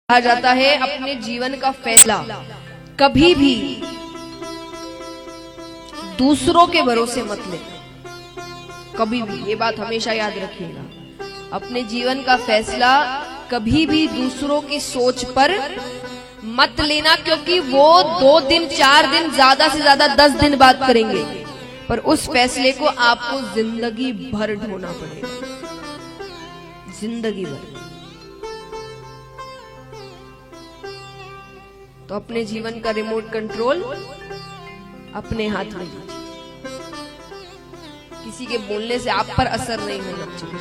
कहा जाता है अपने जीवन का फैसला कभी भी दूसरों के भरोसे मत ले। कभी भी, ये बात हमेशा याद रखिएगा। अपने जीवन का फैसला कभी भी दूसरों की सोच पर मत लेना, क्योंकि वो 2 दिन 4 दिन ज्यादा से ज्यादा 10 दिन बात करेंगे, पर उस फैसले को आपको जिंदगी भर ढोना पड़ेगा, जिंदगी भर। तो अपने जीवन का रिमोट कंट्रोल अपने हाथ में लीजिए। किसी के बोलने से आप पर असर नहीं होना चाहिए।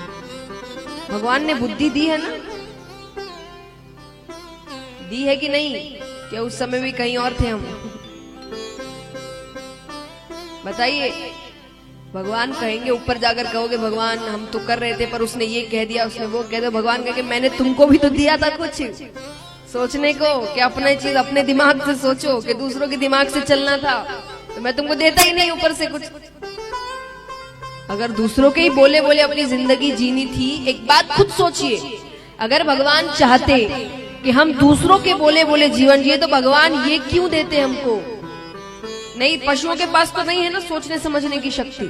भगवान ने बुद्धि दी है ना, दी है कि नहीं? क्या उस समय भी कहीं और थे हम? बताइए। भगवान कहेंगे, ऊपर जाकर कहोगे भगवान हम तो कर रहे थे पर उसने ये कह दिया, उसने वो कह दिया। भगवान कहेंगे मैंने तुमको भी तो दिया था कुछ सोचने को, कि अपने चीज अपने दिमाग से सोचो, कि दूसरों के दिमाग से चलना था, तो मैं तुमको देता ही नहीं ऊपर से कुछ। अगर दूसरों के ही बोले बोले अपनी जिंदगी जीनी थी, एक बात खुद सोचिए, अगर भगवान चाहते कि हम दूसरों के बोले बोले जीवन जिए तो भगवान ये क्यों देते हमको? नहीं, पशुओं के पास तो नहीं है ना सोचने समझने की शक्ति,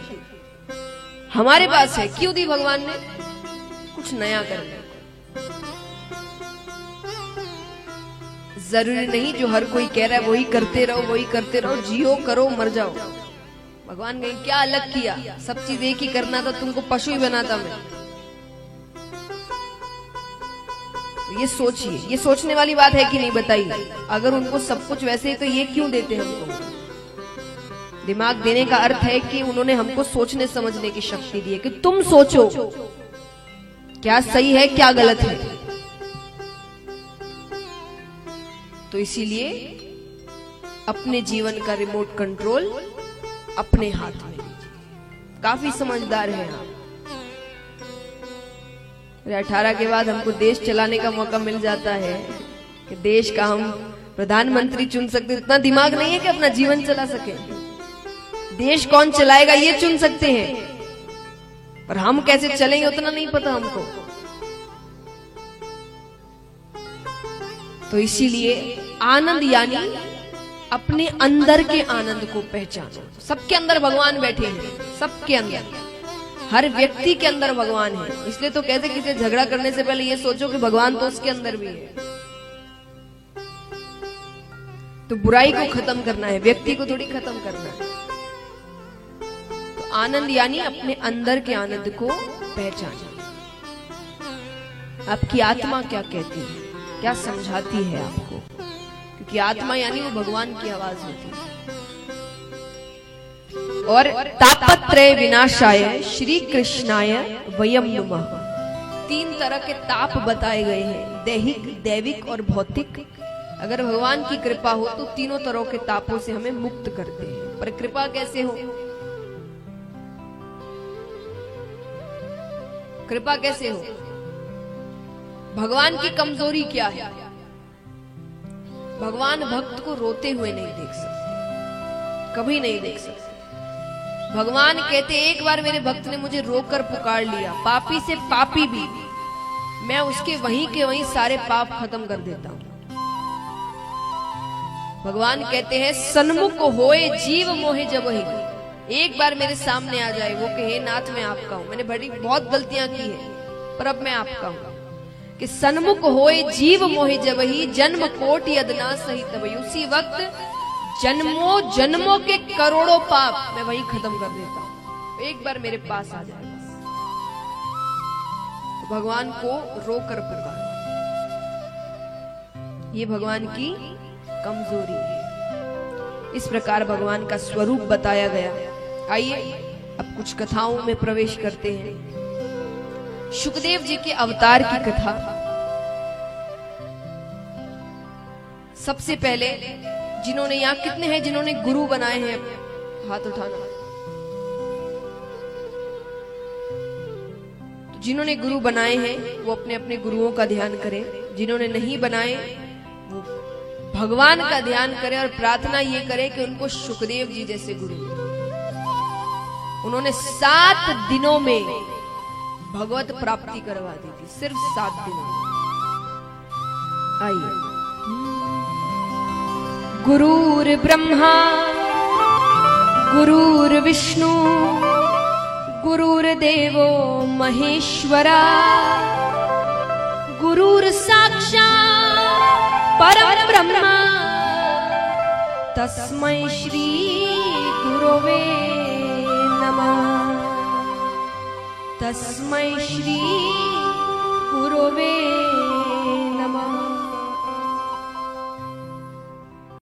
हमारे पास है। क्यों दी भगवान ने? कुछ नया करने। जरूरी नहीं जो हर कोई कह रहा है वही करते रहो, वही करते रहो, जियो करो मर जाओ। भगवान कहें क्या अलग किया? सब चीज एक ही करना था, तुमको पशु ही बनाता मैं। ये सोचिए, ये सोचने वाली बात है कि नहीं बताइए? अगर उनको सब कुछ वैसे ही तो ये क्यों देते हमको? दिमाग देने का अर्थ है कि उन्होंने हमको सोचने समझने की शक्ति दी है, कि तुम सोचो क्या सही है क्या गलत है। तो इसीलिए अपने जीवन का रिमोट कंट्रोल अपने हाथ में लीजिए। काफी समझदार है आप। 18 के बाद हमको देश चलाने का मौका मिल जाता है कि देश का हम प्रधानमंत्री चुन सकते। इतना दिमाग नहीं है कि अपना जीवन चला सके। देश कौन चलाएगा ये चुन सकते हैं, पर हम कैसे चलेंगे उतना नहीं पता हमको। तो इसीलिए आनंद यानी अपने अंदर के आनंद को पहचानो। सबके अंदर भगवान बैठे हैं, सबके अंदर, हर व्यक्ति के अंदर भगवान है। इसलिए तो कहते किसी झगड़ा करने से पहले ये सोचो कि भगवान तो उसके अंदर भी है। तो बुराई को खत्म करना है, व्यक्ति को थोड़ी खत्म करना है। तो आनंद यानी अपने अंदर के आनंद को पहचानो। आपकी आत्मा क्या कहती है, क्या समझाती है आपको? क्योंकि आत्मा यानी वो भगवान की आवाज होती है। और तापत्रय विनाशाय श्री कृष्णाय वयम नमः। 3 तरह के ताप बताए गए हैं, दैहिक, दैविक और भौतिक। अगर भगवान की कृपा हो तो तीनों तरह के तापों से हमें मुक्त करते हैं। पर कृपा कैसे हो? कृपा कैसे हो? भगवान की कमजोरी क्या है? भगवान भक्त को रोते हुए नहीं देख सकते, कभी नहीं देख सकते। भगवान कहते एक बार मेरे भक्त ने मुझे रोकर पुकार लिया, पापी से पापी भी, मैं उसके वहीं के वहीं सारे पाप खत्म कर देता हूं। भगवान कहते हैं सन्मुख होए जीव मोहे जब ही। एक बार मेरे सामने आ जाए, वो कहे नाथ मैं आपका हूं, मैंने बड़ी बहुत गलतियां की है पर अब मैं आपका हूं। कि सन्मुख होए जीव मोहे जब ही, जन्म कोटि अदना सही तबही। उसी वक्त जन्मों जन्मों के करोड़ों पाप मैं वही खत्म कर देता हूं, एक बार मेरे पास आ जाए बस। तो भगवान को रोकर पुकार, ये भगवान की कमजोरी है। इस प्रकार भगवान का स्वरूप बताया गया। आइए अब कुछ कथाओं में प्रवेश करते हैं। शुकदेव जी के अवतार की कथा। सबसे पहले जिन्होंने, यहाँ कितने हैं जिन्होंने गुरु बनाए हैं? हाथ उठाना। तो जिन्होंने गुरु बनाए हैं वो अपने अपने गुरुओं का ध्यान करें। जिन्होंने नहीं बनाए वो भगवान का ध्यान करें और प्रार्थना ये करें कि उनको शुकदेव जी जैसे गुरु। उन्होंने 7 दिनों में भगवत प्राप्ति करवा दी थी, सिर्फ 7 दिनों में। आइए। गुरुर्ब्रह्मा गुरुर्विष्णु गुरुर्देवो महेश्वरा गुरुर्साक्षात् परब्रह्मा तस्मै श्री गुरवे नमः। तस्मै श्री गुरवे नमः।